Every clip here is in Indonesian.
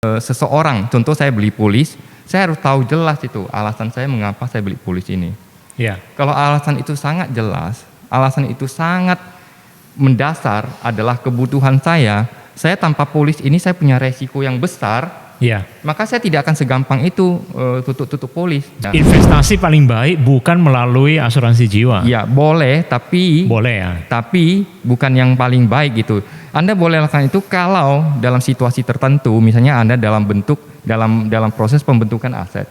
Seseorang, contoh saya beli polis, saya harus tahu jelas itu alasan saya mengapa saya beli polis ini. Ya. Kalau alasan itu sangat jelas, alasan itu sangat mendasar adalah kebutuhan saya tanpa polis ini saya punya resiko yang besar. Ya. Maka saya tidak akan segampang itu tutup polis. Ya. Investasi paling baik bukan melalui asuransi jiwa. Ya boleh, tapi tapi bukan yang paling baik gitu. Anda boleh lakukan itu kalau dalam situasi tertentu, misalnya Anda dalam proses pembentukan aset.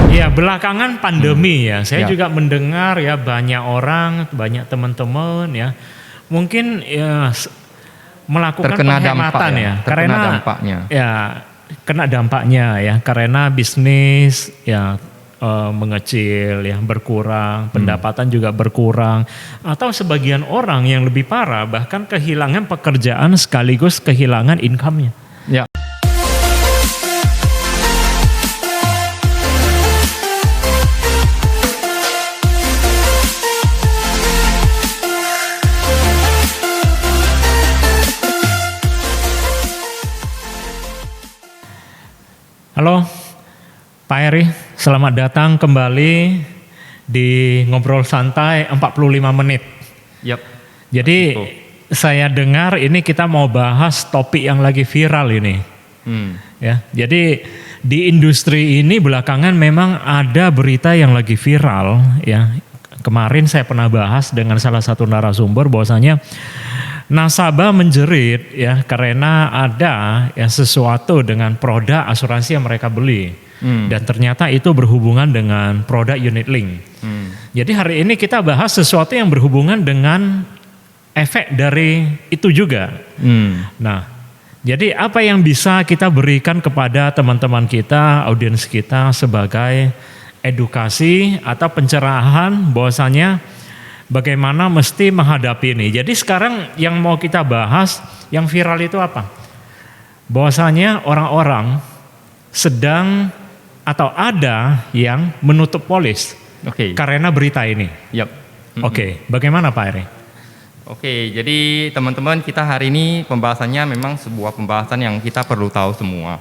Ya, belakangan pandemi ya, saya Ya. juga mendengar ya banyak orang, banyak teman-teman ya, mungkin ya melakukan Terkena penghematan dampak, ya, terkena karena dampaknya. ya kena dampaknya ya, karena bisnis ya mengecil ya, berkurang, pendapatan juga berkurang, atau sebagian orang yang lebih parah bahkan kehilangan pekerjaan sekaligus kehilangan income-nya. Ya. Halo Pak Heri, selamat datang kembali di Ngobrol Santai 45 menit. Yap. Jadi saya dengar ini kita mau bahas topik yang lagi viral ini. Ya, jadi di industri ini belakangan memang ada berita yang lagi viral ya. Kemarin saya pernah bahas dengan salah satu narasumber bahwasanya nasabah menjerit ya karena ada ya sesuatu dengan produk asuransi yang mereka beli dan ternyata itu berhubungan dengan produk unit link. Jadi hari ini kita bahas sesuatu yang berhubungan dengan efek dari itu juga. Nah, jadi apa yang bisa kita berikan kepada teman-teman kita, audiens kita sebagai edukasi atau pencerahan bahwasanya bagaimana mesti menghadapi ini. Jadi sekarang yang mau kita bahas, yang viral itu apa? Bahwasanya orang-orang sedang atau ada yang menutup polis karena berita ini. Yap. Oke, bagaimana Pak Heri? Oke, jadi teman-teman kita hari ini pembahasannya memang sebuah pembahasan yang kita perlu tahu semua.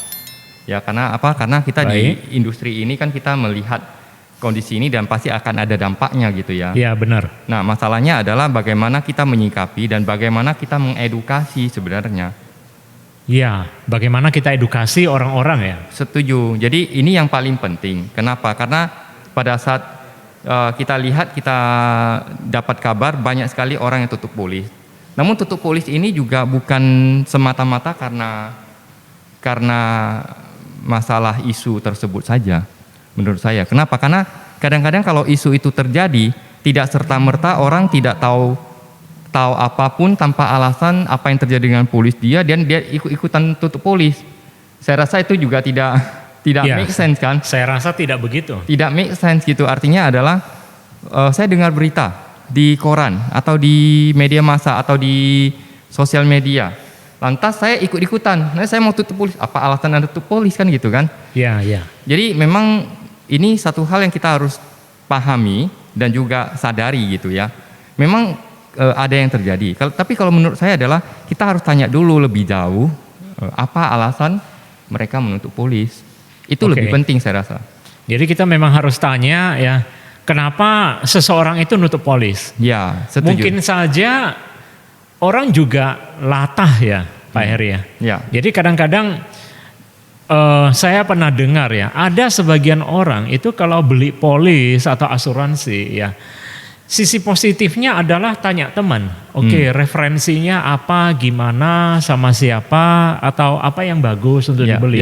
Ya karena apa? Karena kita di industri ini kan kita melihat kondisi ini dan pasti akan ada dampaknya gitu ya. Iya benar. Nah masalahnya adalah bagaimana kita menyikapi dan bagaimana kita mengedukasi sebenarnya. Iya, bagaimana kita edukasi orang-orang ya. Setuju, jadi ini yang paling penting. Kenapa? Karena pada saat kita lihat, kita dapat kabar banyak sekali orang yang tutup polis. Namun tutup polis ini juga bukan semata-mata karena masalah isu tersebut saja. Menurut saya, kenapa? Karena kadang-kadang kalau isu itu terjadi, tidak serta-merta orang tidak tahu apapun tanpa alasan apa yang terjadi dengan polis dia dan dia ikut-ikutan tutup polis. Saya rasa itu juga tidak make sense kan? Saya rasa tidak begitu. Tidak make sense gitu. Artinya adalah saya dengar berita di koran atau di media massa atau di sosial media. Lantas saya ikut-ikutan. Nah, saya mau tutup polis. Apa alasan Anda tutup polis kan gitu kan? Iya, iya. Jadi memang ini satu hal yang kita harus pahami dan juga sadari gitu ya. Memang ada yang terjadi. Tapi kalau menurut saya adalah kita harus tanya dulu lebih jauh apa alasan mereka menutup polis. Itu lebih penting saya rasa. Jadi kita memang harus tanya ya, kenapa seseorang itu nutup polis? Ya, setuju. Mungkin saja orang juga latah ya, Pak Heri ya. Ya. Jadi kadang-kadang saya pernah dengar ya, ada sebagian orang itu kalau beli polis atau asuransi ya, sisi positifnya adalah tanya teman. Referensinya apa, gimana, sama siapa, atau apa yang bagus untuk dibeli.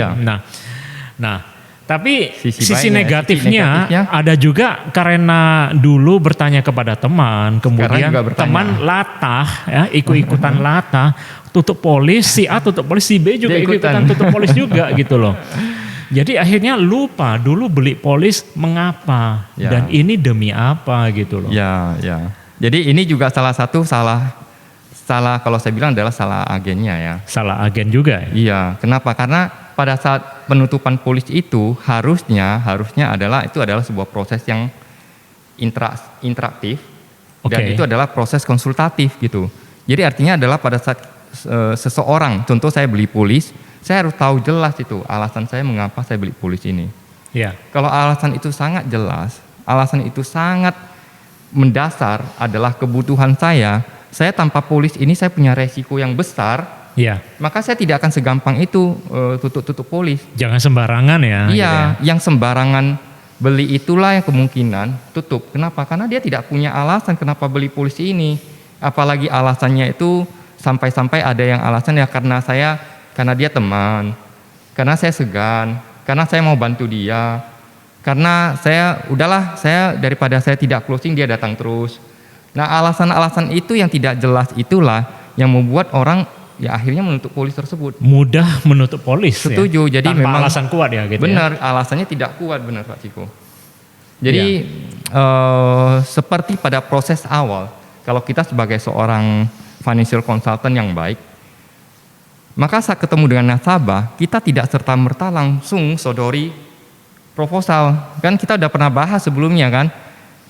Nah, tapi sisi negatifnya ada juga karena dulu bertanya kepada teman, kemudian teman latah ya, ikut-ikutan latah, tutup polis, si A tutup polis, si B juga ikutan tutup polis juga gitu loh. Jadi akhirnya lupa dulu beli polis mengapa dan ini demi apa gitu loh. Ya. Jadi ini juga salah satu salah kalau saya bilang adalah salah agennya ya. Salah agen juga. Iya, kenapa? Karena pada saat penutupan polis itu harusnya adalah sebuah proses yang interaktif dan itu adalah proses konsultatif gitu. Jadi artinya adalah pada saat seseorang, contoh saya beli polis, Saya harus tahu jelas itu alasan saya mengapa saya beli polis ini. Ya. Kalau alasan itu sangat jelas, alasan itu sangat mendasar adalah kebutuhan saya tanpa polis ini saya punya resiko yang besar, Ya. maka saya tidak akan segampang itu tutup polis. Jangan sembarangan ya. Iya, gitu ya. yang sembarangan beli itulah yang kemungkinan tutup. Kenapa? Karena dia tidak punya alasan kenapa beli polis ini. Apalagi alasannya itu sampai-sampai ada yang alasan ya karena dia teman, karena saya segan, karena saya mau bantu dia, karena saya daripada saya tidak closing dia datang terus. Nah alasan-alasan itu yang tidak jelas itulah yang membuat orang ya akhirnya menutup polis tersebut. Mudah menutup polis. Setuju. Ya? Jadi Tanpa memang alasan kuat ya gitu. Benar, ya? alasannya tidak kuat, benar Pak Ciko. Jadi seperti pada proses awal, kalau kita sebagai seorang financial consultant yang baik, maka saat ketemu dengan nasabah, kita tidak serta-merta langsung sodori proposal. Kan kita udah pernah bahas sebelumnya kan,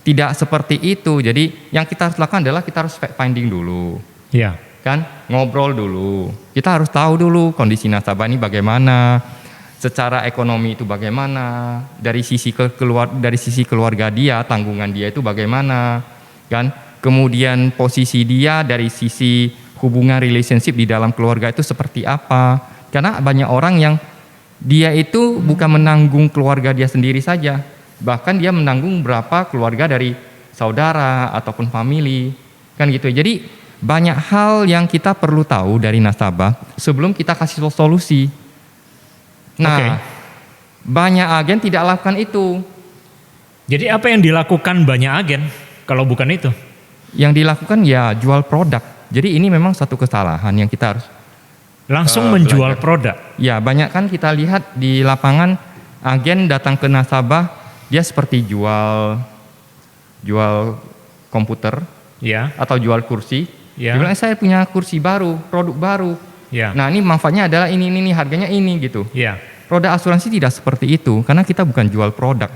tidak seperti itu. Jadi yang kita harus lakukan adalah kita harus fact finding dulu. Ya. Kan, ngobrol dulu. Kita harus tahu dulu kondisi nasabah ini bagaimana, secara ekonomi itu bagaimana, dari sisi keluarga dia, tanggungan dia itu bagaimana, kan? Kemudian posisi dia dari sisi hubungan relationship di dalam keluarga itu seperti apa. Karena banyak orang yang dia itu bukan menanggung keluarga dia sendiri saja, bahkan dia menanggung berapa keluarga dari saudara ataupun family, kan gitu. Jadi banyak hal yang kita perlu tahu dari nasabah sebelum kita kasih solusi. Nah, banyak agen tidak lakukan itu. Jadi apa yang dilakukan banyak agen kalau bukan itu? Yang dilakukan ya jual produk. Jadi ini memang satu kesalahan yang kita harus langsung menjual belajar. produk. Ya, banyak kan kita lihat di lapangan agen datang ke nasabah, dia seperti jual komputer, Ya. atau jual kursi. Ya. Dia bilang saya punya kursi baru, produk baru. Ya. Nah, ini manfaatnya adalah ini, harganya ini gitu. Ya. Produk asuransi tidak seperti itu karena kita bukan jual produk.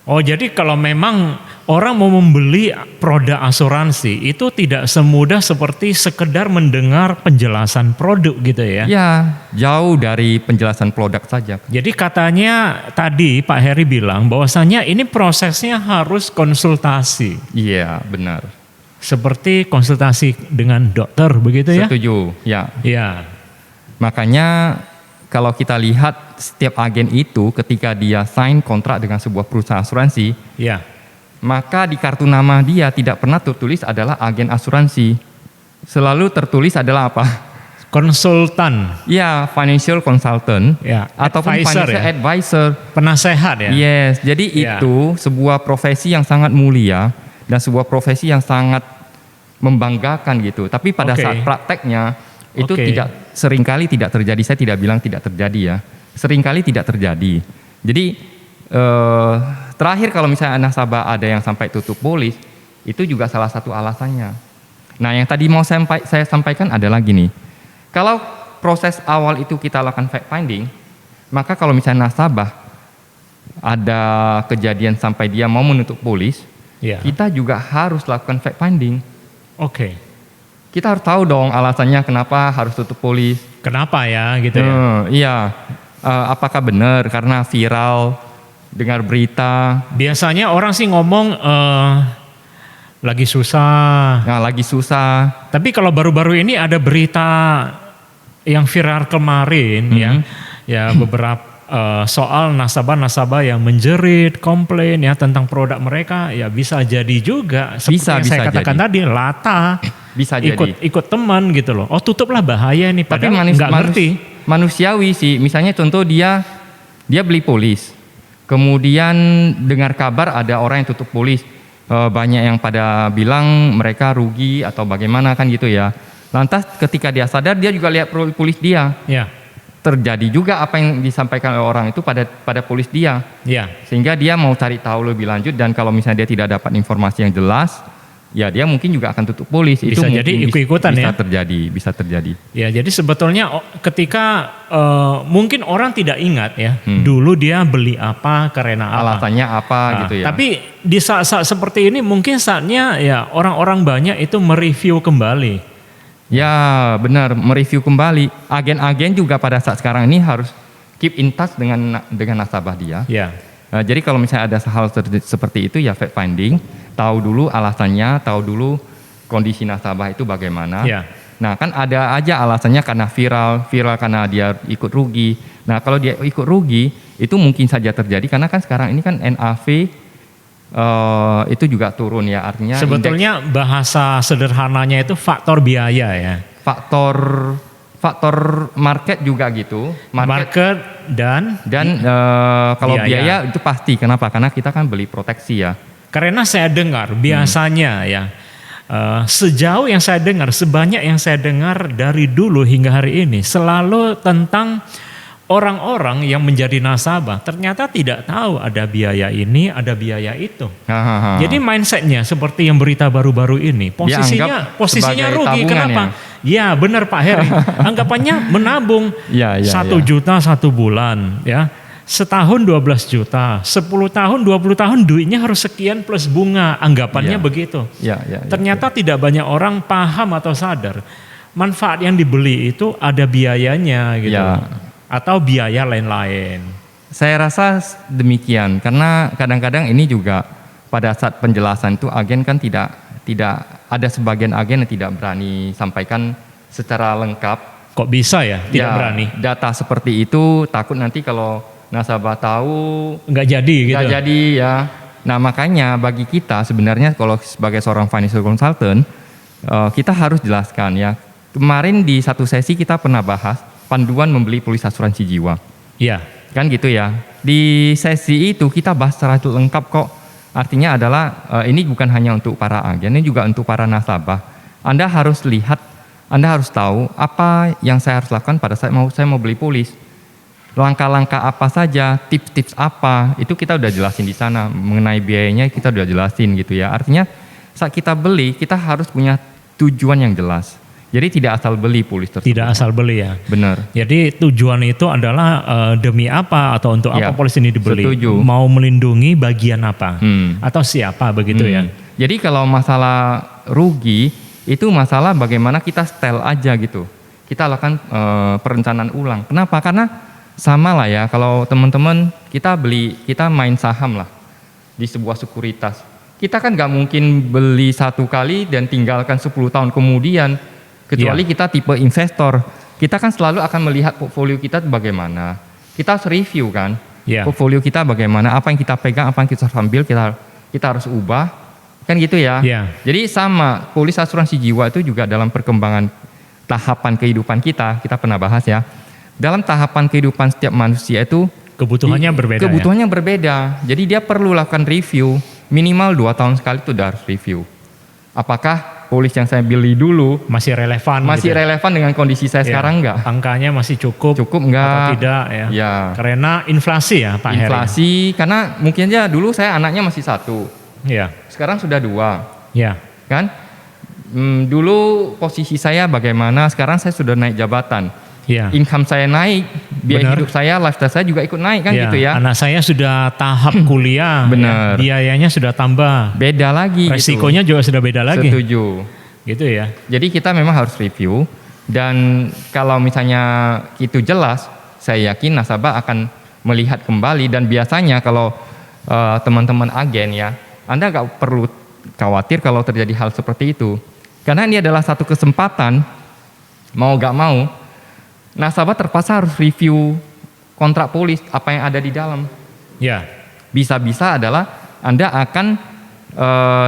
Oh, jadi kalau memang orang mau membeli produk asuransi itu tidak semudah seperti sekedar mendengar penjelasan produk gitu ya. Ya, jauh dari penjelasan produk saja. Jadi katanya tadi Pak Heri bilang bahwasannya ini prosesnya harus konsultasi. Iya, benar. Seperti konsultasi dengan dokter begitu ya? Setuju, ya. Ya. Makanya kalau kita lihat setiap agen itu ketika dia sign kontrak dengan sebuah perusahaan asuransi, Ya. maka di kartu nama dia tidak pernah tertulis adalah agen asuransi. Selalu tertulis adalah apa? Konsultan. Ya, financial consultant, Ya, ataupun advisor financial ya? advisor. Penasehat ya? Yes, jadi Ya. itu sebuah profesi yang sangat mulia dan sebuah profesi yang sangat membanggakan gitu. Tapi pada Oke. saat prakteknya itu Oke. seringkali tidak terjadi. Saya tidak bilang tidak terjadi ya. Seringkali tidak terjadi. Jadi terakhir kalau misalnya nasabah ada yang sampai tutup polis, itu juga salah satu alasannya. Nah, yang tadi mau saya sampaikan adalah gini. Kalau proses awal itu kita lakukan fact finding, maka kalau misalnya nasabah ada kejadian sampai dia mau menutup polis, Ya. kita juga harus lakukan fact finding. Oke. Kita harus tahu dong alasannya kenapa harus tutup polis. Kenapa ya gitu ya? Iya, apakah benar karena viral, dengar berita, Biasanya orang sih ngomong lagi susah. nah lagi susah. Tapi kalau baru-baru ini ada berita yang viral kemarin ya beberapa soal nasabah-nasabah yang menjerit, komplain ya tentang produk mereka, ya bisa jadi juga seperti yang saya katakan jadi. tadi lata Bisa jadi. ikut teman gitu loh. Oh tutuplah bahaya nih, Tapi padahal nggak ngerti. manusiawi sih. Misalnya contoh dia beli polis, kemudian dengar kabar ada orang yang tutup polis, banyak yang pada bilang mereka rugi atau bagaimana kan gitu ya. Lantas ketika dia sadar dia juga lihat polis dia. Ya, Terjadi juga apa yang disampaikan oleh orang itu pada polis dia, ya. sehingga dia mau cari tahu lebih lanjut, dan kalau misalnya dia tidak dapat informasi yang jelas, ya dia mungkin juga akan tutup polis. Bisa Itu jadi mungkin ikut-ikutan ya? Bisa terjadi. Ya, jadi sebetulnya ketika mungkin orang tidak ingat ya, dulu dia beli apa karena apa. Alasannya apa Nah, gitu ya. Tapi di saat-saat seperti ini mungkin saatnya ya orang-orang banyak itu mereview kembali Ya benar, mereview kembali. Agen-agen juga pada saat sekarang ini harus keep in touch dengan nasabah dia. Ya. Jadi kalau misalnya ada hal seperti itu ya fact finding, tahu dulu alasannya, tahu dulu kondisi nasabah itu bagaimana. Ya. Nah kan ada aja alasannya karena viral karena dia ikut rugi. Nah kalau dia ikut rugi itu mungkin saja terjadi karena kan sekarang ini kan NAV itu juga turun ya, artinya sebetulnya bahasa sederhananya itu faktor biaya ya. Faktor market juga gitu. Market dan kalau biaya itu pasti. Kenapa? Karena kita kan beli proteksi ya. Karena saya dengar biasanya ya sejauh yang saya dengar, sebanyak yang saya dengar dari dulu hingga hari ini selalu tentang orang-orang yang menjadi nasabah ternyata tidak tahu ada biaya ini, ada biaya itu. Jadi mindsetnya seperti yang berita baru-baru ini, posisinya rugi. Kenapa? Ya benar Pak Heri. Anggapannya menabung 1 juta 1 bulan, ya setahun 12 juta, 10 tahun 20 tahun duitnya harus sekian plus bunga. Anggapannya begitu. Ternyata tidak banyak orang paham atau sadar manfaat yang dibeli itu ada biayanya gitu. Atau biaya lain-lain. Saya rasa demikian karena kadang-kadang ini juga pada saat penjelasan itu agen kan tidak ada sebagian agen yang tidak berani sampaikan secara lengkap. Kok bisa ya tidak berani? Data seperti itu takut nanti kalau nasabah tahu nggak jadi gitu. Nggak jadi ya. Nah makanya bagi kita sebenarnya kalau sebagai seorang financial consultant kita harus jelaskan ya. Kemarin di satu sesi kita pernah bahas panduan membeli polis asuransi jiwa. Iya. Kan gitu ya. Di sesi itu kita bahas secara lengkap kok. Artinya adalah ini bukan hanya untuk para agen, ini juga untuk para nasabah. Anda harus lihat, Anda harus tahu apa yang saya harus lakukan pada saat saya mau beli polis. Langkah-langkah apa saja, tips-tips apa, itu kita udah jelasin di sana. Mengenai biayanya kita udah jelasin gitu ya. Artinya saat kita beli, kita harus punya tujuan yang jelas. Jadi tidak asal beli polis tersebut. Tidak asal beli ya. Benar. Jadi tujuan itu adalah demi apa atau untuk apa polis ini dibeli? Setuju. Mau melindungi bagian apa? Atau siapa begitu ya? Jadi kalau masalah rugi itu masalah bagaimana kita setel aja gitu. Kita lakukan perencanaan ulang. Kenapa? Karena sama lah ya. Kalau teman-teman kita main saham lah di sebuah sekuritas. Kita kan nggak mungkin beli 1 kali dan tinggalkan 10 tahun kemudian. Kecuali kita tipe investor, kita kan selalu akan melihat portfolio kita bagaimana. Kita harus review kan, portfolio kita bagaimana, apa yang kita pegang, apa yang kita ambil, kita harus ubah, kan gitu ya. Jadi sama, polis asuransi jiwa itu juga dalam perkembangan tahapan kehidupan kita pernah bahas ya. Dalam tahapan kehidupan setiap manusia itu kebutuhannya berbeda. Kebutuhannya berbeda, jadi dia perlu lakukan review, minimal 2 tahun sekali itu udah harus review. Apakah polis yang saya beli dulu masih relevan relevan dengan kondisi saya sekarang enggak? Angkanya masih cukup enggak? Atau tidak ya? Karena inflasi ya Pak Heri. Inflasi, karena mungkin aja dulu saya anaknya masih 1. Sekarang sudah 2. Kan? Dulu posisi saya bagaimana, sekarang saya sudah naik jabatan. Income saya naik, biaya hidup saya, lifestyle saya juga ikut naik kan gitu ya. Anak saya sudah tahap kuliah, biayanya sudah tambah. Beda lagi. Resikonya juga sudah beda lagi. Setuju. Gitu ya. Jadi kita memang harus review dan kalau misalnya itu jelas, saya yakin nasabah akan melihat kembali dan biasanya kalau teman-teman agen ya, Anda nggak perlu khawatir kalau terjadi hal seperti itu. Karena ini adalah satu kesempatan, mau nggak mau, nasabah terpaksa harus review kontrak polis apa yang ada di dalam. Bisa-bisa adalah Anda akan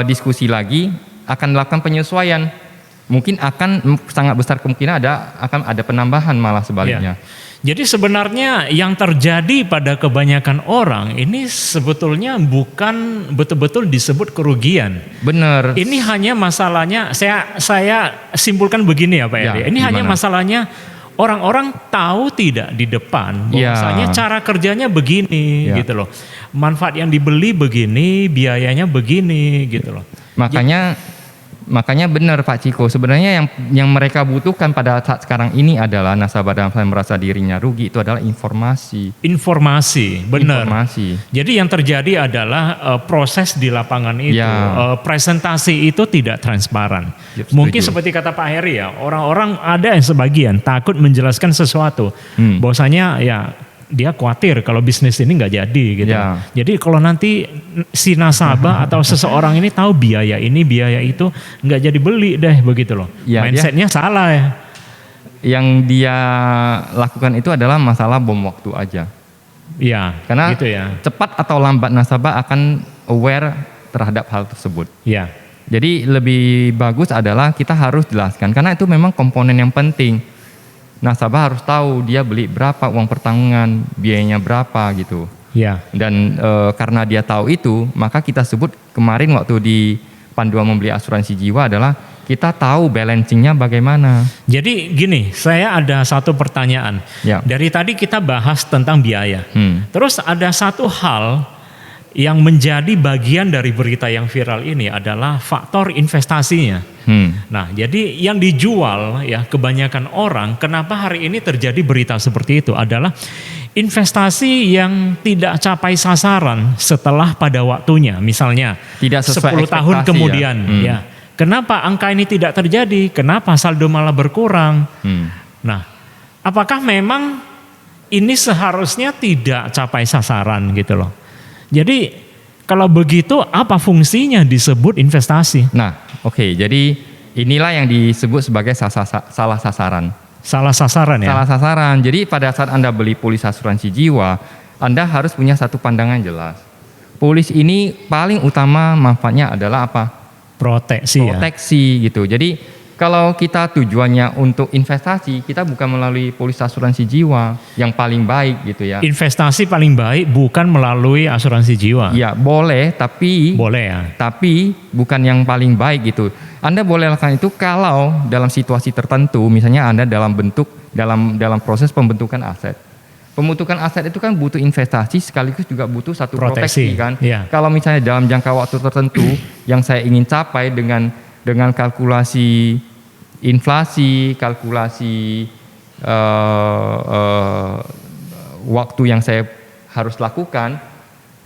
diskusi lagi, akan melakukan penyesuaian. Mungkin akan sangat besar kemungkinan akan ada penambahan malah sebaliknya. Jadi sebenarnya yang terjadi pada kebanyakan orang ini sebetulnya bukan betul-betul disebut kerugian. Benar. Ini hanya masalahnya, saya simpulkan begini ya Pak Eri. Ini hanya masalahnya orang-orang tahu tidak di depan bahwasanya cara kerjanya begini gitu loh. Manfaat yang dibeli begini, biayanya begini gitu loh. Makanya Makanya benar Pak Ciko, sebenarnya yang mereka butuhkan pada saat sekarang ini adalah nasabah dalam merasa dirinya rugi itu adalah informasi. Informasi, benar. Informasi. Jadi yang terjadi adalah proses di lapangan itu, presentasi itu tidak transparan. Yep, Mungkin seperti kata Pak Heri ya, orang-orang ada yang sebagian takut menjelaskan sesuatu, bahwasanya ya dia khawatir kalau bisnis ini nggak jadi gitu. Ya. Jadi kalau nanti si nasabah atau seseorang ini tahu biaya ini biaya itu nggak jadi beli deh begitu loh. Ya, mindsetnya salah ya. Yang dia lakukan itu adalah masalah bom waktu aja. Iya. Karena gitu ya. cepat atau lambat nasabah akan aware terhadap hal tersebut. Iya. Jadi lebih bagus adalah kita harus jelaskan karena itu memang komponen yang penting. Nasabah harus tahu dia beli berapa uang pertanggungan, biayanya berapa gitu. Ya. Dan karena dia tahu itu, maka kita sebut kemarin waktu di panduan membeli asuransi jiwa adalah kita tahu balancingnya bagaimana. Jadi gini, saya ada satu pertanyaan. Ya. Dari tadi kita bahas tentang biaya. Terus ada satu hal yang menjadi bagian dari berita yang viral ini adalah faktor investasinya. Nah, jadi yang dijual ya kebanyakan orang, kenapa hari ini terjadi berita seperti itu adalah investasi yang tidak capai sasaran setelah pada waktunya. Misalnya tidak sesuai 10 tahun kemudian ya. Kenapa angka ini tidak terjadi? Kenapa saldo malah berkurang? Nah, apakah memang ini seharusnya tidak capai sasaran gitu loh? Jadi kalau begitu apa fungsinya disebut investasi? Nah, oke, jadi inilah yang disebut sebagai salah sasaran. Salah sasaran ya? Salah sasaran. Jadi pada saat Anda beli polis asuransi jiwa, Anda harus punya satu pandangan jelas. Polis ini paling utama manfaatnya adalah apa? Proteksi ya? Proteksi gitu. Jadi kalau kita tujuannya untuk investasi, kita bukan melalui polis asuransi jiwa yang paling baik gitu ya. Investasi paling baik bukan melalui asuransi jiwa. Ya boleh, tapi boleh ya. Tapi bukan yang paling baik gitu. Anda boleh lakukan itu kalau dalam situasi tertentu, misalnya Anda dalam proses pembentukan aset. Pembentukan aset itu kan butuh investasi sekaligus juga butuh satu proteksi kan. Ya. Kalau misalnya dalam jangka waktu tertentu yang saya ingin capai dengan kalkulasi inflasi, kalkulasi waktu yang saya harus lakukan,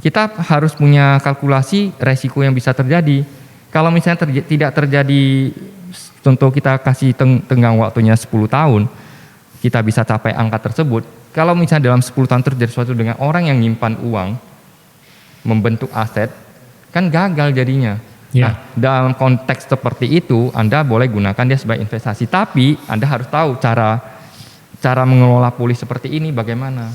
kita harus punya kalkulasi resiko yang bisa terjadi. Kalau misalnya tidak terjadi, contoh kita kasih tenggang waktunya 10 tahun, kita bisa capai angka tersebut. Kalau misalnya dalam 10 tahun terjadi sesuatu dengan orang yang nyimpan uang, membentuk aset, kan gagal jadinya. Ya. Nah, dalam konteks seperti itu, Anda boleh gunakan dia sebagai investasi. Tapi Anda harus tahu cara mengelola polis seperti ini bagaimana.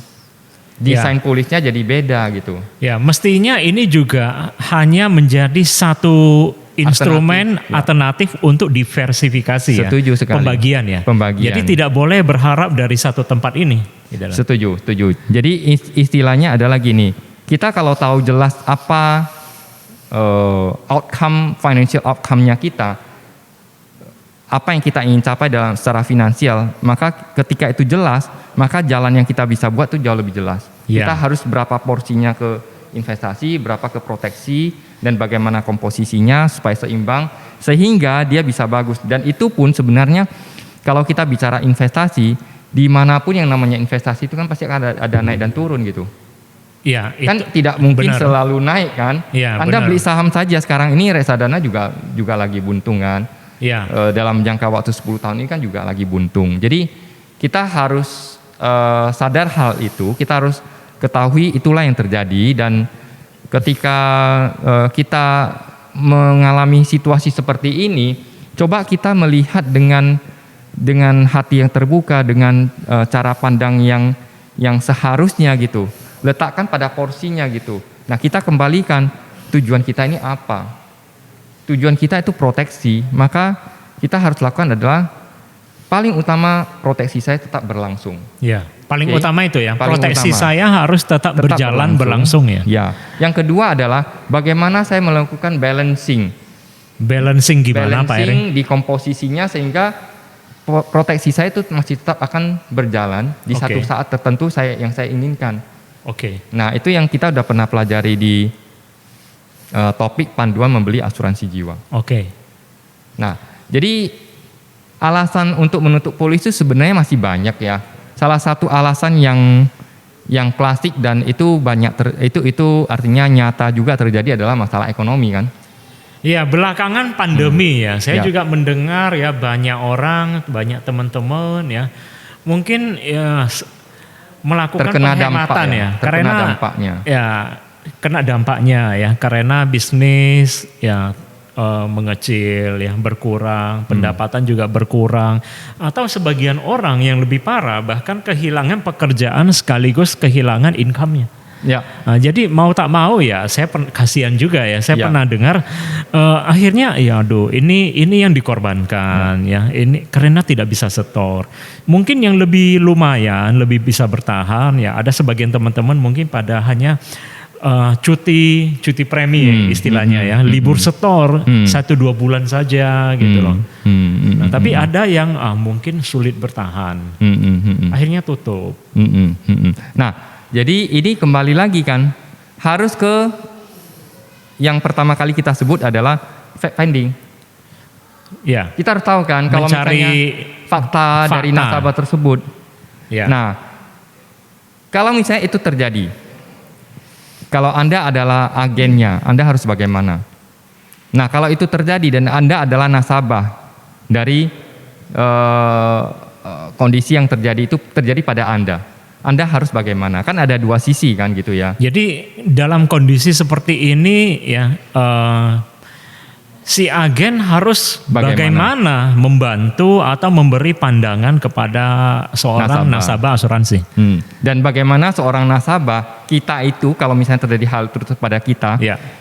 Desain polisnya jadi beda gitu. Ya, mestinya ini juga hanya menjadi satu instrumen alternatif untuk diversifikasi. Setuju sekali. Pembagian ya. Pembagian. Jadi tidak boleh berharap dari satu tempat ini. Setuju. Jadi istilahnya adalah gini. Kita kalau tahu jelas apa financial outcome-nya kita, apa yang kita ingin capai dalam secara finansial, maka ketika itu jelas, maka jalan yang kita bisa buat itu jauh lebih jelas. Ya. Kita harus berapa porsinya ke investasi, berapa ke proteksi, dan bagaimana komposisinya supaya seimbang, sehingga dia bisa bagus. Dan itu pun sebenarnya kalau kita bicara investasi, dimanapun yang namanya investasi itu kan pasti akan ada naik dan turun gitu. Ya, Kan tidak mungkin selalu naik kan. Ya, Anda beli saham saja sekarang ini reksadana juga lagi buntung kan. Ya. Dalam jangka waktu 10 tahun ini kan juga lagi buntung. Jadi kita harus sadar hal itu, kita harus ketahui itulah yang terjadi. Dan ketika kita mengalami situasi seperti ini, coba kita melihat dengan hati yang terbuka, dengan cara pandang yang seharusnya gitu. Letakkan pada porsinya gitu. Nah, kita kembalikan tujuan kita ini apa? Tujuan kita itu proteksi, maka kita harus lakukan adalah paling utama proteksi saya tetap berlangsung. Ya, paling utama itu ya. Paling proteksi utama. saya harus tetap berjalan berlangsung ya. Ya. Yang kedua adalah bagaimana saya melakukan balancing. Balancing gimana Pak Eri? Balancing di komposisinya sehingga proteksi saya itu masih tetap akan berjalan di satu saat tertentu yang saya inginkan. Nah, itu yang kita udah pernah pelajari di topik panduan membeli asuransi jiwa. Nah, jadi alasan untuk menutup polis itu sebenarnya masih banyak ya. Salah satu alasan yang klasik dan itu banyak itu artinya nyata juga terjadi adalah masalah ekonomi kan. Ya, belakangan pandemi ya. Saya Ya. juga mendengar ya banyak orang, banyak teman-teman ya. Mungkin ya melakukan Terkena penghematan dampak ya, ya. terkena Karena dampaknya. ya kena dampaknya ya. Karena bisnis ya mengecil ya, berkurang, pendapatan juga berkurang, atau sebagian orang yang lebih parah bahkan kehilangan pekerjaan sekaligus kehilangan income-nya. Ya. Nah, jadi mau tak mau ya, saya kasihan juga ya. Saya Ya. pernah dengar akhirnya ya, aduh, ini yang dikorbankan ya. Ini karena tidak bisa setor. Mungkin yang lebih lumayan, lebih bisa bertahan ya. Ada sebagian teman-teman mungkin pada hanya cuti premi istilahnya ya, libur setor 1-2 bulan saja gitu loh. Nah, tapi ada yang mungkin sulit bertahan, akhirnya tutup. Nah, jadi ini kembali lagi kan, harus ke yang pertama kali kita sebut adalah fact finding. Ya, Kita harus tahu kan kalau mencari misalnya fakta dari nasabah tersebut. ya. Nah, kalau misalnya itu terjadi, kalau Anda adalah agennya, Anda harus bagaimana? Nah, kalau itu terjadi dan Anda adalah nasabah dari kondisi yang terjadi pada Anda harus bagaimana? Kan ada dua sisi kan gitu ya. Jadi dalam kondisi seperti ini ya, si agen harus bagaimana membantu atau memberi pandangan kepada seorang nasabah asuransi. Dan bagaimana seorang nasabah kita itu kalau misalnya terjadi hal terus pada kita,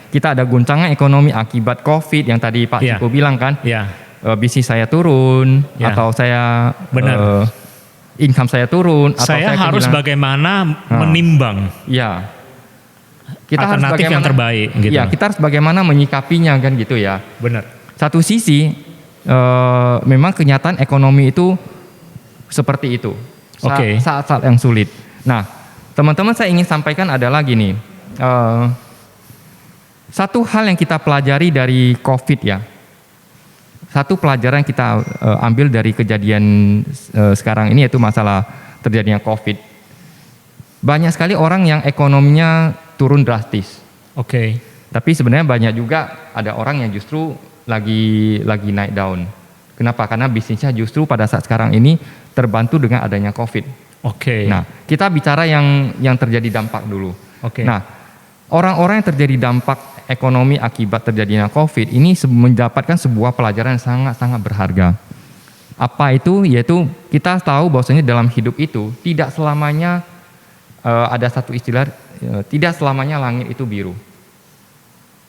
kita ada guncangan ekonomi akibat COVID yang tadi Pak Ciko bilang kan, bisnis saya turun atau saya income saya turun, atau saya harus bagaimana menimbang. Ya. Kita alternatif harus yang terbaik gitu. Ya, kita harus bagaimana menyikapinya kan gitu ya. Benar. Satu sisi memang kenyataan ekonomi itu seperti itu. Saat-saat yang sulit. Nah, teman-teman saya ingin sampaikan adalah gini. Satu hal yang kita pelajari dari COVID ya. Satu pelajaran yang kita ambil dari kejadian sekarang ini yaitu masalah terjadinya COVID. Banyak sekali orang yang ekonominya turun drastis. Tapi sebenarnya banyak juga ada orang yang justru lagi naik daun. Kenapa? Karena bisnisnya justru pada saat sekarang ini terbantu dengan adanya COVID. Nah, kita bicara yang terjadi dampak dulu. Nah, orang-orang yang terjadi dampak ekonomi akibat terjadinya COVID ini mendapatkan sebuah pelajaran yang sangat-sangat berharga. Apa itu? Yaitu kita tahu bahwasanya dalam hidup itu tidak selamanya ada satu istilah, tidak selamanya langit itu biru.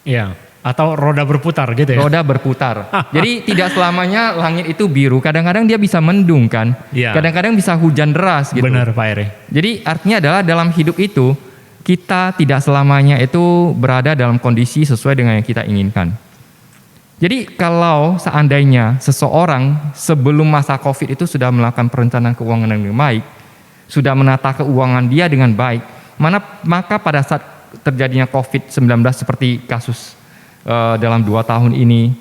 Ya, atau roda berputar gitu ya. Roda berputar. Jadi tidak selamanya langit itu biru. Kadang-kadang dia bisa mendung kan. Kadang-kadang bisa hujan deras gitu. Benar Pak Eri. Jadi artinya adalah dalam hidup itu kita tidak selamanya itu berada dalam kondisi sesuai dengan yang kita inginkan. Jadi kalau seandainya seseorang sebelum masa COVID itu sudah melakukan perencanaan keuangan yang baik, sudah menata keuangan dia dengan baik, maka pada saat terjadinya COVID-19 seperti kasus dalam 2 tahun ini,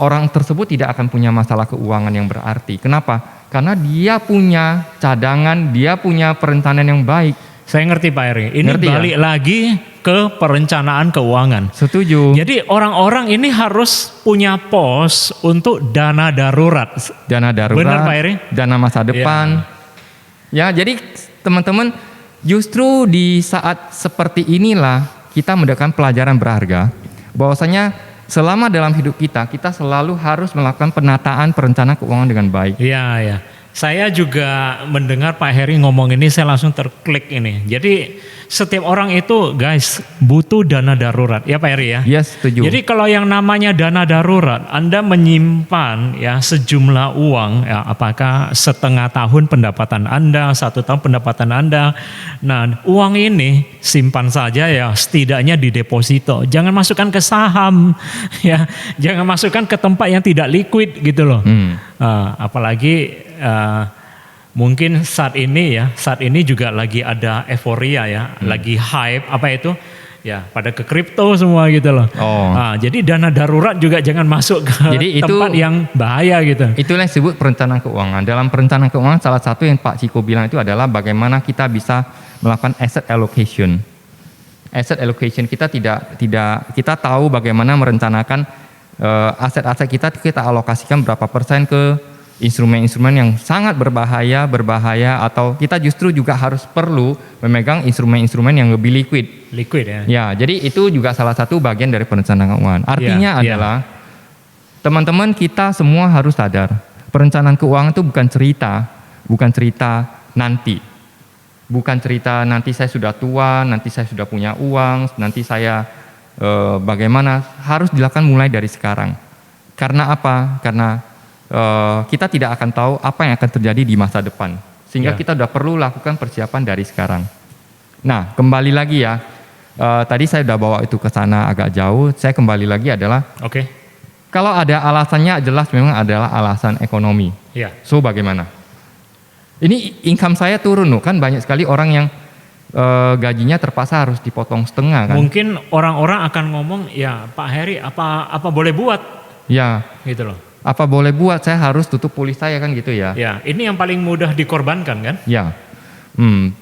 orang tersebut tidak akan punya masalah keuangan yang berarti. Kenapa? Karena dia punya cadangan, dia punya perencanaan yang baik. Saya ngerti Pak Eri, ini balik lagi ke perencanaan keuangan. Setuju. Jadi orang-orang ini harus punya pos untuk dana darurat. Dana darurat, benar Pak Eri? Dana masa depan. Ya, jadi teman-teman justru di saat seperti inilah kita mendapatkan pelajaran berharga bahwasanya selama dalam hidup kita selalu harus melakukan penataan perencanaan keuangan dengan baik. Iya. Saya juga mendengar Pak Heri ngomong ini, saya langsung terklik ini. Jadi setiap orang itu guys butuh dana darurat, ya Pak Heri ya? Yes, setuju. Jadi kalau yang namanya dana darurat, Anda menyimpan ya sejumlah uang, ya apakah setengah tahun pendapatan Anda, 1 tahun pendapatan Anda. Nah, uang ini simpan saja ya, setidaknya di deposito. Jangan masukkan ke saham, ya. Jangan masukkan ke tempat yang tidak liquid gitu loh. Apalagi mungkin saat ini juga lagi ada euforia ya, lagi hype apa itu Ya, pada ke kripto semua gitu loh. Oh. Nah, jadi dana darurat juga jangan masuk ke Jadi itu- tempat yang bahaya gitu. Itulah yang disebut perencanaan keuangan. Dalam perencanaan keuangan salah satu yang Pak Ciko bilang itu adalah bagaimana kita bisa melakukan asset allocation. Asset allocation kita kita tahu bagaimana merencanakan aset-aset kita alokasikan berapa persen ke instrumen-instrumen yang sangat berbahaya atau kita justru juga harus perlu memegang instrumen-instrumen yang lebih liquid. Ya. Ya, jadi itu juga salah satu bagian dari perencanaan keuangan. Artinya Ya, ya. adalah teman-teman kita semua harus sadar, perencanaan keuangan itu bukan cerita nanti. Bukan cerita nanti saya sudah tua, nanti saya sudah punya uang, nanti saya bagaimana, harus dilakukan mulai dari sekarang. Karena apa? Karena kita tidak akan tahu apa yang akan terjadi di masa depan. Sehingga Ya. kita sudah perlu lakukan persiapan dari sekarang. Nah, kembali lagi ya. Tadi saya sudah bawa itu ke sana agak jauh. Saya kembali lagi adalah Oke. kalau ada alasannya jelas memang adalah alasan ekonomi. Ya. So bagaimana? Ini income saya turun loh, kan banyak sekali orang yang gajinya terpaksa harus dipotong setengah kan. Mungkin orang-orang akan ngomong, ya Pak Heri apa boleh buat Ya, gitu loh. apa boleh buat, saya harus tutup polis saya kan gitu ya. Ya, ini yang paling mudah dikorbankan kan? Ya.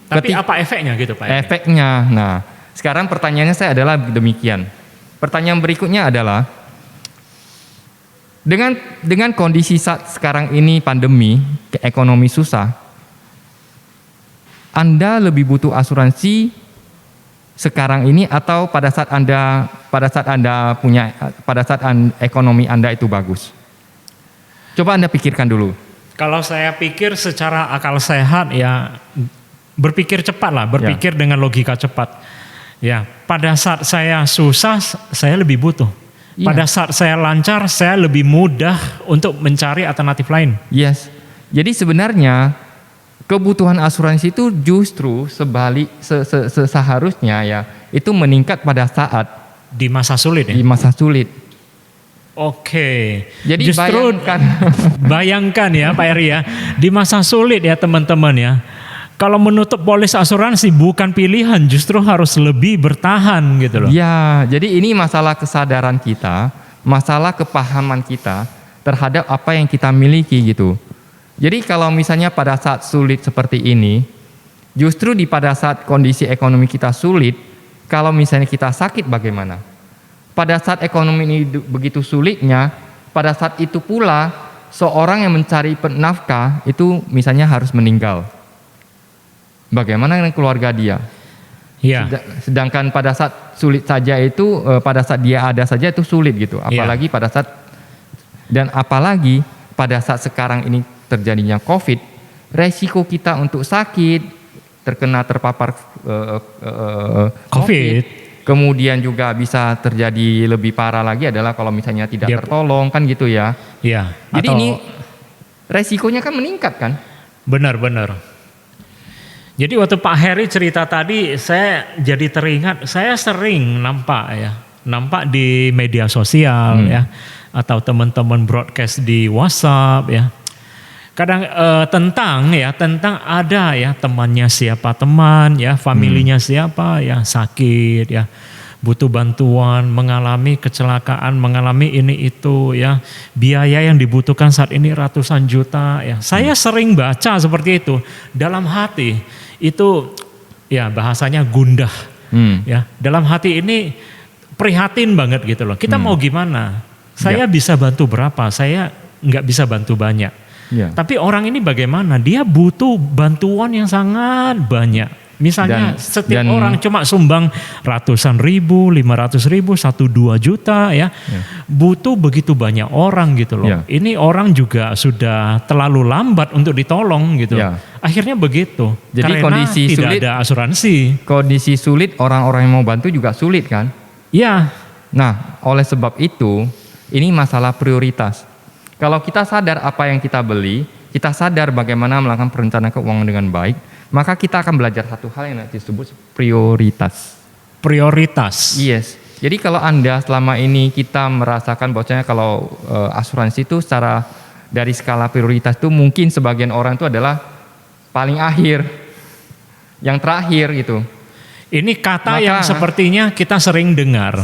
Tapi apa efeknya gitu Pak Heri? Efeknya. Nah, sekarang pertanyaannya saya adalah demikian. Pertanyaan berikutnya adalah dengan kondisi saat sekarang ini pandemi, ekonomi susah, Anda lebih butuh asuransi sekarang ini atau pada saat ekonomi Anda itu bagus? Coba Anda pikirkan dulu. Kalau saya pikir secara akal sehat ya berpikir cepat lah, berpikir dengan logika cepat. Ya, pada saat saya susah saya lebih butuh. Iya. Pada saat saya lancar saya lebih mudah untuk mencari alternatif lain. Yes. Jadi sebenarnya kebutuhan asuransi itu justru seharusnya ya itu meningkat pada saat Di masa sulit ya. di masa sulit. Oke. Jadi Justru bayangkan ya Pak Heri ya, di masa sulit ya teman-teman ya. Kalau menutup polis asuransi bukan pilihan, justru harus lebih bertahan gitu loh. Ya, jadi ini masalah kesadaran kita, masalah kepahaman kita terhadap apa yang kita miliki gitu. Jadi kalau misalnya pada saat sulit seperti ini, justru pada saat kondisi ekonomi kita sulit, kalau misalnya kita sakit bagaimana? Pada saat ekonomi ini begitu sulitnya, pada saat itu pula seorang yang mencari nafkah itu misalnya harus meninggal. Bagaimana dengan keluarga dia? Iya. Sedangkan pada saat sulit saja itu, pada saat dia ada saja itu sulit gitu. Apalagi pada saat pada saat sekarang ini terjadinya COVID, resiko kita untuk sakit, terpapar COVID, kemudian juga bisa terjadi lebih parah lagi adalah kalau misalnya tidak tertolong kan gitu ya. Iya. Jadi ini resikonya kan meningkat kan? Benar-benar. Jadi waktu Pak Heri cerita tadi, saya jadi teringat, saya sering nampak di media sosial ya, atau teman-teman broadcast di WhatsApp ya. Kadang tentang ada ya temannya siapa teman ya, familinya siapa ya sakit ya, butuh bantuan, mengalami kecelakaan, mengalami ini itu ya, biaya yang dibutuhkan saat ini ratusan juta ya. Saya sering baca seperti itu, dalam hati itu ya bahasanya gundah ya. Dalam hati ini prihatin banget gitu loh. Kita mau gimana? Saya bisa bantu berapa? Saya nggak bisa bantu banyak. Ya. Tapi orang ini bagaimana? Dia butuh bantuan yang sangat banyak. Misalnya setiap orang cuma sumbang ratusan ribu, 500 ribu, 1-2 juta ya. Butuh begitu banyak orang gitu loh. Ya. Ini orang juga sudah terlalu lambat untuk ditolong gitu. Ya. Akhirnya begitu. Jadi karena kondisi tidak sulit, ada asuransi. Kondisi sulit, orang-orang yang mau bantu juga sulit kan? Ya. Nah, oleh sebab itu ini masalah prioritas. Kalau kita sadar apa yang kita beli, kita sadar bagaimana melakukan perencanaan keuangan dengan baik, maka kita akan belajar satu hal yang disebut prioritas. Prioritas. Yes. Jadi kalau Anda selama ini kita merasakan bahwasanya kalau asuransi itu secara dari skala prioritas itu mungkin sebagian orang itu adalah paling akhir, yang terakhir gitu. Ini kata Maka- yang sepertinya kita sering dengar,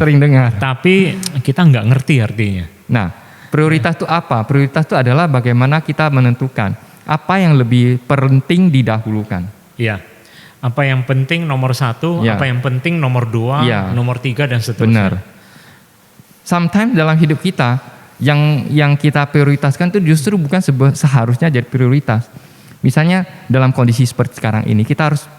tapi kita nggak ngerti artinya. Nah, prioritas itu apa? Prioritas itu adalah bagaimana kita menentukan apa yang lebih penting didahulukan. Ya, apa yang penting nomor 1, Ya. apa yang penting nomor 2, Ya. nomor 3 dan seterusnya. Benar. Sometimes dalam hidup kita yang kita prioritaskan itu justru bukan seharusnya jadi prioritas. Misalnya dalam kondisi seperti sekarang ini kita harus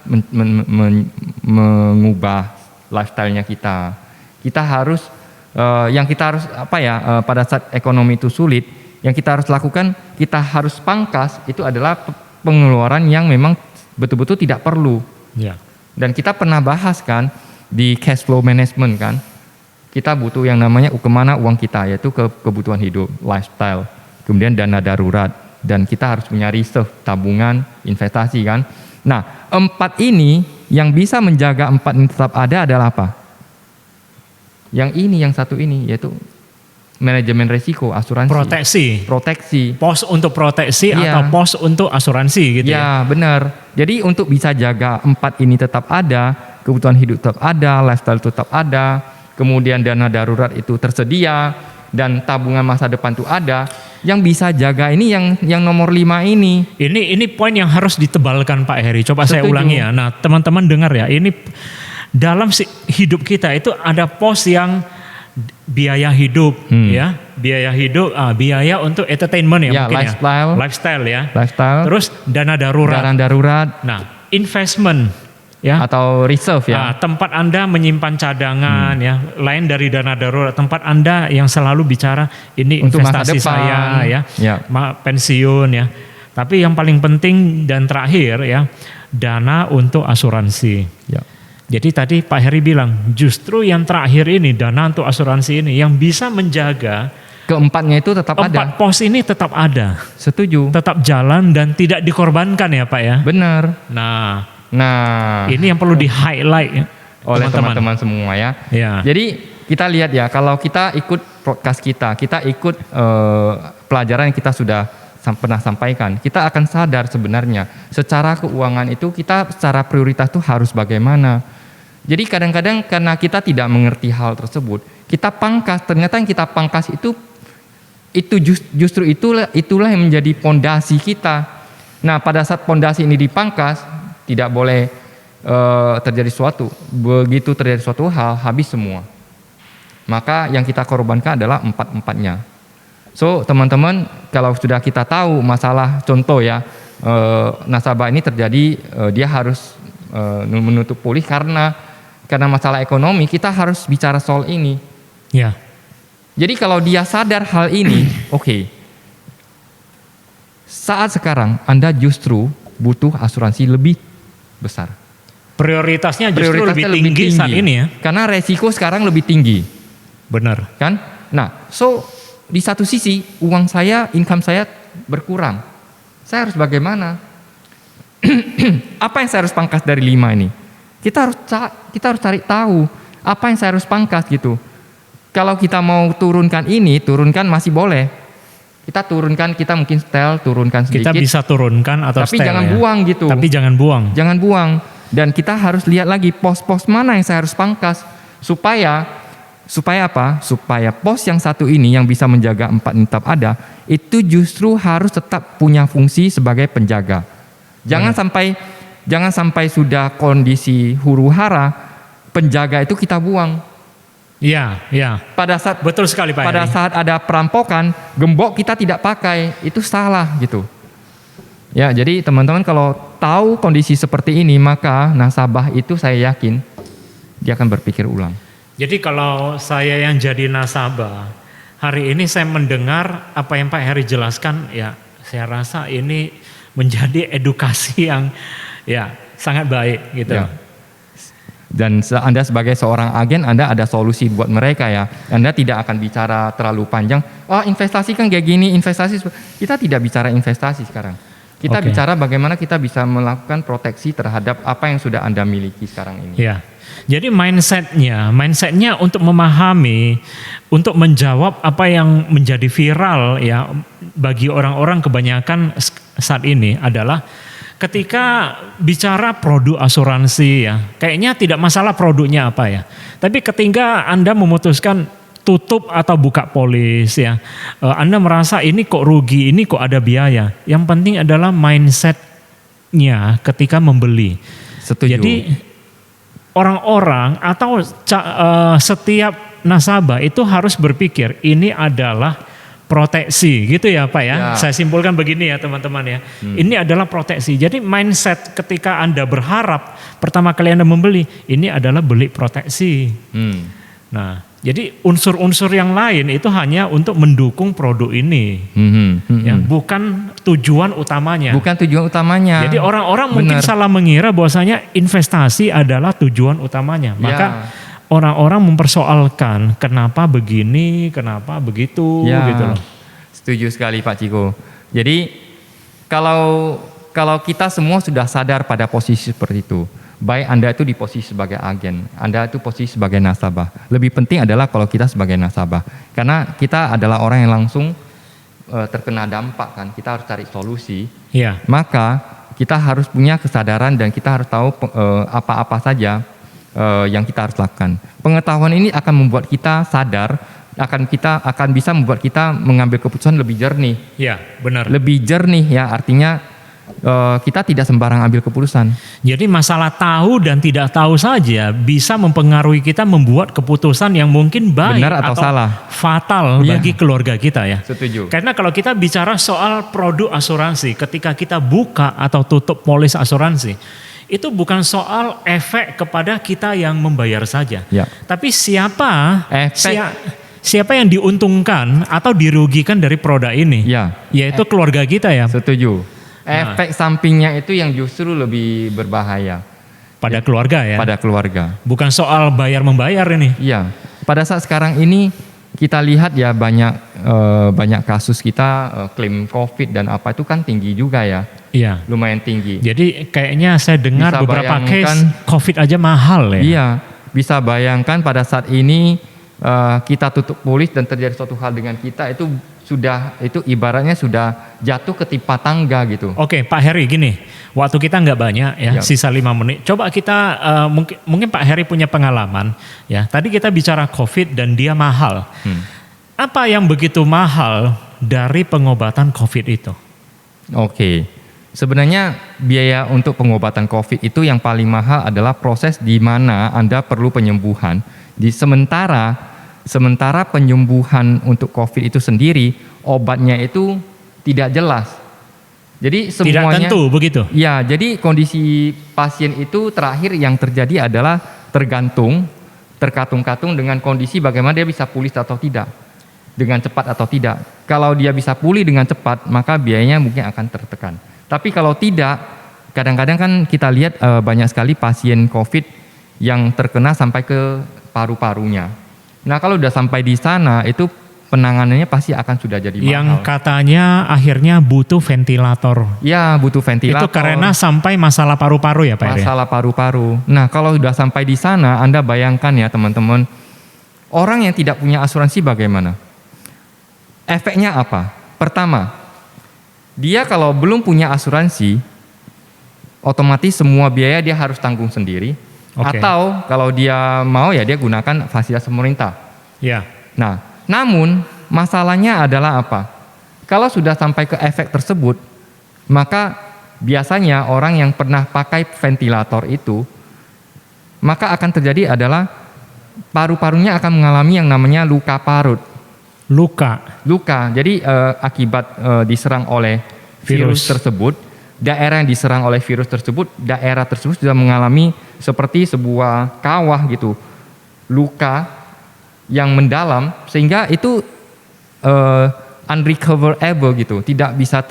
mengubah lifestyle-nya kita. Kita harus yang kita harus pada saat ekonomi itu sulit, yang kita harus lakukan, kita harus pangkas itu adalah pengeluaran yang memang betul-betul tidak perlu. Ya. Dan kita pernah bahas kan di cash flow management kan, kita butuh yang namanya kemana uang kita, yaitu ke kebutuhan hidup, lifestyle, kemudian dana darurat, dan kita harus punya reserve, tabungan, investasi kan. Nah, 4 ini yang bisa menjaga 4 ini tetap ada adalah apa? Yang satu ini yaitu manajemen risiko, asuransi. Proteksi. Pos untuk proteksi Iya. atau pos untuk asuransi gitu ya. Ya, benar. Jadi untuk bisa jaga 4 ini tetap ada, kebutuhan hidup tetap ada, lifestyle tetap ada, kemudian dana darurat itu tersedia, dan tabungan masa depan itu ada. Yang bisa jaga ini yang nomor 5 ini. Ini poin yang harus ditebalkan Pak Heri. Coba saya Setuju. ulangi ya. Nah, teman-teman dengar ya. Ini dalam hidup kita itu ada pos yang biaya hidup ya, biaya untuk entertainment ya, mungkin lifestyle ya. Terus dana darurat. Nah, investment ya, atau reserve ya. Nah, tempat Anda menyimpan cadangan ya, lain dari dana darurat. Tempat Anda yang selalu bicara ini Untuk investasi masa depan. saya ya, Ya. pensiun ya. Tapi yang paling penting dan terakhir ya, dana untuk asuransi. Ya. Jadi tadi Pak Heri bilang justru yang terakhir ini, dana untuk asuransi ini yang bisa menjaga Keempatnya itu tetap ada. 4 pos ini tetap ada, Setuju. tetap jalan dan tidak dikorbankan ya Pak ya. Benar. Nah, Ini yang perlu di-highlight ya, oleh teman-teman semua ya. Ya. Jadi kita lihat ya, kalau kita ikut podcast kita ikut pelajaran yang kita sudah pernah sampaikan, kita akan sadar sebenarnya secara keuangan itu kita secara prioritas itu harus bagaimana. Jadi kadang-kadang karena kita tidak mengerti hal tersebut, kita pangkas. Ternyata yang kita pangkas itu justru itulah yang menjadi pondasi kita. Nah, pada saat pondasi ini dipangkas, tidak boleh terjadi suatu. Begitu terjadi suatu hal, habis semua. Maka yang kita korbankan adalah 4-4-nya. So, teman-teman, kalau sudah kita tahu masalah, contoh ya, nasabah ini terjadi, dia harus menutup polisi karena masalah ekonomi, kita harus bicara soal ini. Ya. Jadi kalau dia sadar hal ini, oke. Saat sekarang Anda justru butuh asuransi lebih besar. Prioritasnya justru lebih tinggi saat ini ya. Karena resiko sekarang lebih tinggi. Benar. Kan? Nah, so di satu sisi uang saya, income saya berkurang. Saya harus bagaimana? Apa yang saya harus pangkas dari 5 ini? Kita harus cari tahu apa yang saya harus pangkas gitu. Kalau kita mau turunkan masih boleh. Kita turunkan, kita mungkin turunkan sedikit. Kita bisa turunkan atau tapi jangan buang gitu. Tapi jangan buang. Jangan buang. Dan kita harus lihat lagi pos-pos mana yang saya harus pangkas supaya apa? Supaya pos yang satu ini yang bisa menjaga 4 ini tetap ada, itu justru harus tetap punya fungsi sebagai penjaga. Jangan sampai sudah kondisi huru-hara, penjaga itu kita buang. Iya. Pada saat betul sekali Pak. Pada saat ada perampokan, gembok kita tidak pakai, itu salah gitu. Ya, jadi teman-teman kalau tahu kondisi seperti ini, maka nasabah itu saya yakin dia akan berpikir ulang. Jadi kalau saya yang jadi nasabah, hari ini saya mendengar apa yang Pak Heri jelaskan, ya saya rasa ini menjadi edukasi yang ya sangat baik gitu. Ya. Dan Anda sebagai seorang agen, Anda ada solusi buat mereka ya. Anda tidak akan bicara terlalu panjang, oh investasi kan kayak gini, kita tidak bicara investasi sekarang. Kita bicara bagaimana kita bisa melakukan proteksi terhadap apa yang sudah Anda miliki sekarang ini. Ya. Jadi mindsetnya untuk memahami, untuk menjawab apa yang menjadi viral ya bagi orang-orang kebanyakan saat ini adalah ketika bicara produk asuransi ya, kayaknya tidak masalah produknya apa ya. Tapi ketika Anda memutuskan tutup atau buka polis ya, Anda merasa ini kok rugi, ini kok ada biaya. Yang penting adalah mindsetnya ketika membeli. Setuju. Jadi orang-orang atau setiap nasabah itu harus berpikir ini adalah proteksi gitu ya Pak ya. Ya. Saya simpulkan begini ya teman-teman ya. Ini adalah proteksi. Jadi mindset ketika Anda berharap pertama kali Anda membeli, ini adalah beli proteksi. Nah, jadi unsur-unsur yang lain itu hanya untuk mendukung produk ini. Ya, bukan tujuan utamanya. Bukan tujuan utamanya. Jadi orang-orang mungkin salah mengira bahwasanya investasi adalah tujuan utamanya. Maka orang-orang mempersoalkan kenapa begini, kenapa begitu, gitu loh. Setuju sekali Pak Ciko. Jadi kalau kita semua sudah sadar pada posisi seperti itu, baik Anda itu di posisi sebagai agen, Anda itu posisi sebagai nasabah. Lebih penting adalah kalau kita sebagai nasabah, karena kita adalah orang yang langsung terkena dampak kan, kita harus cari solusi. Iya. Maka kita harus punya kesadaran dan kita harus tahu apa-apa saja yang kita harus lakukan. Pengetahuan ini akan membuat kita sadar, akan bisa membuat kita mengambil keputusan lebih jernih. Iya, benar. Lebih jernih ya, artinya kita tidak sembarang ambil keputusan. Jadi masalah tahu dan tidak tahu saja bisa mempengaruhi kita membuat keputusan yang mungkin baik benar atau salah, fatal bagi keluarga kita ya. Setuju. Karena kalau kita bicara soal produk asuransi, ketika kita buka atau tutup polis asuransi, itu bukan soal efek kepada kita yang membayar saja. Ya. Tapi siapa yang diuntungkan atau dirugikan dari produk ini? Ya. Yaitu keluarga kita ya. Setuju. Efek sampingnya itu yang justru lebih berbahaya. Pada keluarga ya. Pada keluarga. Bukan soal bayar-membayar ini. Iya. Pada saat sekarang ini kita lihat ya banyak kasus kita klaim COVID dan apa itu kan tinggi juga ya. Iya. Lumayan tinggi. Jadi kayaknya saya dengar Bisa beberapa bayangkan, case COVID aja mahal ya. Iya, bisa bayangkan pada saat ini kita tutup polis dan terjadi suatu hal dengan kita itu ibaratnya sudah jatuh ketimpa tangga gitu. Oke, Pak Heri gini, waktu kita nggak banyak ya, sisa 5 menit. Coba kita mungkin Pak Heri punya pengalaman ya. Tadi kita bicara COVID dan dia mahal. Apa yang begitu mahal dari pengobatan COVID itu? Oke. Sebenarnya biaya untuk pengobatan COVID itu yang paling mahal adalah proses di mana Anda perlu penyembuhan. Sementara penyembuhan untuk COVID itu sendiri, obatnya itu tidak jelas. Jadi semuanya tidak tentu begitu. Ya, jadi kondisi pasien itu terakhir yang terjadi adalah terkatung-katung dengan kondisi bagaimana dia bisa pulih atau tidak, dengan cepat atau tidak. Kalau dia bisa pulih dengan cepat, maka biayanya mungkin akan tertekan. Tapi kalau tidak, kadang-kadang kan kita lihat banyak sekali pasien COVID yang terkena sampai ke paru-parunya. Nah kalau udah sampai di sana itu penanganannya pasti akan sudah jadi mahal. Yang katanya akhirnya butuh ventilator. Ya butuh ventilator. Itu karena sampai masalah paru-paru ya Pak Heri? Masalah paru-paru. Nah kalau sudah sampai di sana, Anda bayangkan ya teman-teman, orang yang tidak punya asuransi bagaimana? Efeknya apa? Pertama, dia kalau belum punya asuransi, otomatis semua biaya dia harus tanggung sendiri. Oke. Atau kalau dia mau ya dia gunakan fasilitas pemerintah. Ya. Nah, namun masalahnya adalah apa? Kalau sudah sampai ke efek tersebut, maka biasanya orang yang pernah pakai ventilator itu, maka akan terjadi adalah paru-parunya akan mengalami yang namanya luka parut. Luka. Jadi akibat diserang oleh virus tersebut, daerah yang diserang oleh virus tersebut, daerah tersebut sudah mengalami seperti sebuah kawah gitu, luka yang mendalam sehingga itu unrecoverable gitu, tidak bisa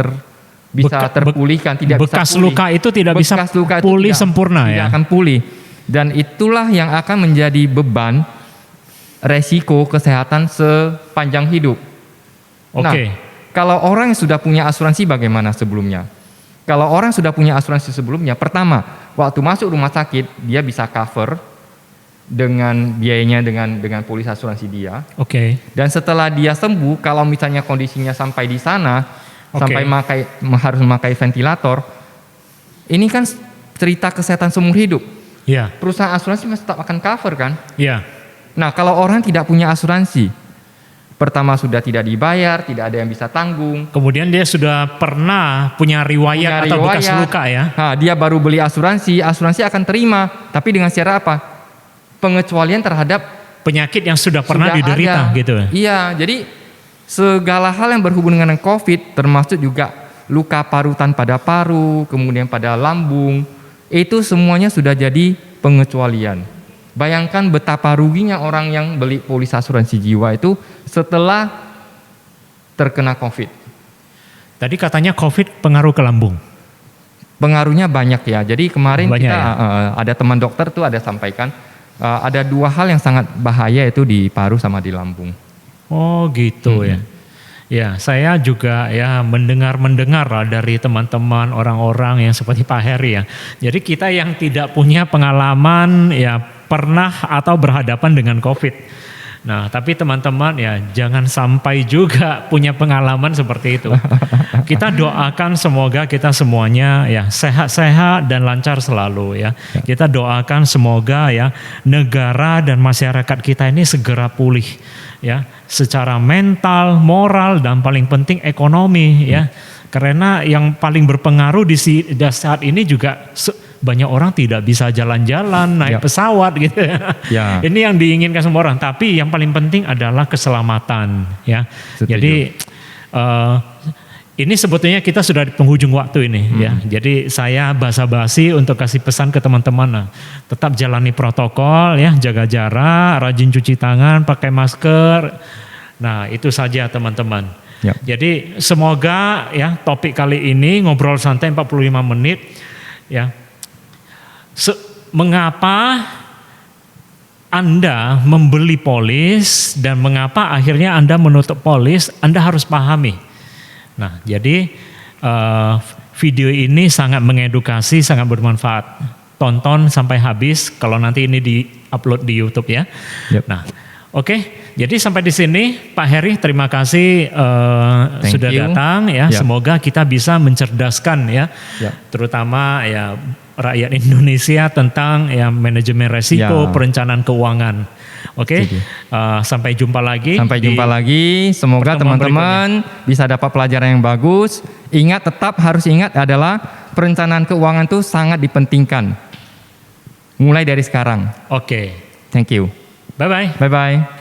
terpulihkan, tidak bekas bisa pulih. Luka itu tidak bisa pulih sempurna ya. Tidak akan pulih. Dan itulah yang akan menjadi beban resiko kesehatan sepanjang hidup. Oke. Nah, kalau orang yang sudah punya asuransi bagaimana sebelumnya? Kalau orang sudah punya asuransi sebelumnya, pertama, waktu masuk rumah sakit dia bisa cover dengan biayanya dengan polis asuransi dia. Oke. Dan setelah dia sembuh, kalau misalnya kondisinya sampai di sana, sampai harus memakai ventilator, ini kan cerita kesehatan seumur hidup. Ya, Perusahaan asuransi masih tetap akan cover kan? ya, Nah, kalau orang tidak punya asuransi, pertama sudah tidak dibayar, tidak ada yang bisa tanggung. kemudian dia sudah pernah punya riwayat atau bekas luka ya. Nah, dia baru beli asuransi akan terima, tapi dengan syarat apa? Pengecualian terhadap Penyakit yang sudah pernah sudah diderita ada. gitu. Iya, jadi segala hal yang berhubungan dengan COVID, termasuk juga luka parutan pada paru, kemudian pada lambung, itu semuanya sudah jadi pengecualian. Bayangkan betapa ruginya orang yang beli polis asuransi jiwa itu setelah terkena COVID. Tadi katanya COVID pengaruh ke lambung. Pengaruhnya banyak ya. Jadi kemarin Banyak kita ada teman dokter tuh ada sampaikan ada 2 hal yang sangat bahaya itu di paru sama di lambung. Oh gitu ya. Ya, saya juga ya mendengar lah dari teman-teman orang-orang yang seperti Pak Heri ya. Jadi kita yang tidak punya pengalaman ya pernah atau berhadapan dengan COVID. Nah, tapi teman-teman ya jangan sampai juga punya pengalaman seperti itu. Kita doakan semoga kita semuanya ya sehat-sehat dan lancar selalu ya. Kita doakan semoga ya negara dan masyarakat kita ini segera pulih ya secara mental, moral dan paling penting ekonomi ya. Karena yang paling berpengaruh di saat ini juga banyak orang tidak bisa jalan-jalan, naik pesawat gitu. Ya. Ini yang diinginkan semua orang, tapi yang paling penting adalah keselamatan ya. Setuju. Jadi ini sebetulnya kita sudah di penghujung waktu ini ya. Jadi saya basa-basi untuk kasih pesan ke teman-teman. Nah, tetap jalani protokol ya, jaga jarak, rajin cuci tangan, pakai masker. Nah, itu saja teman-teman. Ya. Jadi semoga ya topik kali ini ngobrol santai 45 menit ya. Mengapa Anda membeli polis dan mengapa akhirnya Anda menutup polis, Anda harus pahami. Nah, jadi video ini sangat mengedukasi, sangat bermanfaat. Tonton sampai habis kalau nanti ini di-upload di YouTube ya. Yep. Nah, oke. Jadi sampai di sini Pak Heri, terima kasih sudah datang ya. Yep. Semoga kita bisa mencerdaskan ya, terutama ya rakyat Indonesia tentang ya manajemen resiko, perencanaan keuangan. Oke, sampai jumpa lagi. Sampai jumpa lagi. Semoga teman-teman bisa dapat pelajaran yang bagus. Ingat, tetap harus ingat adalah perencanaan keuangan itu sangat dipentingkan. Mulai dari sekarang. Oke. Thank you. Bye-bye. Bye-bye.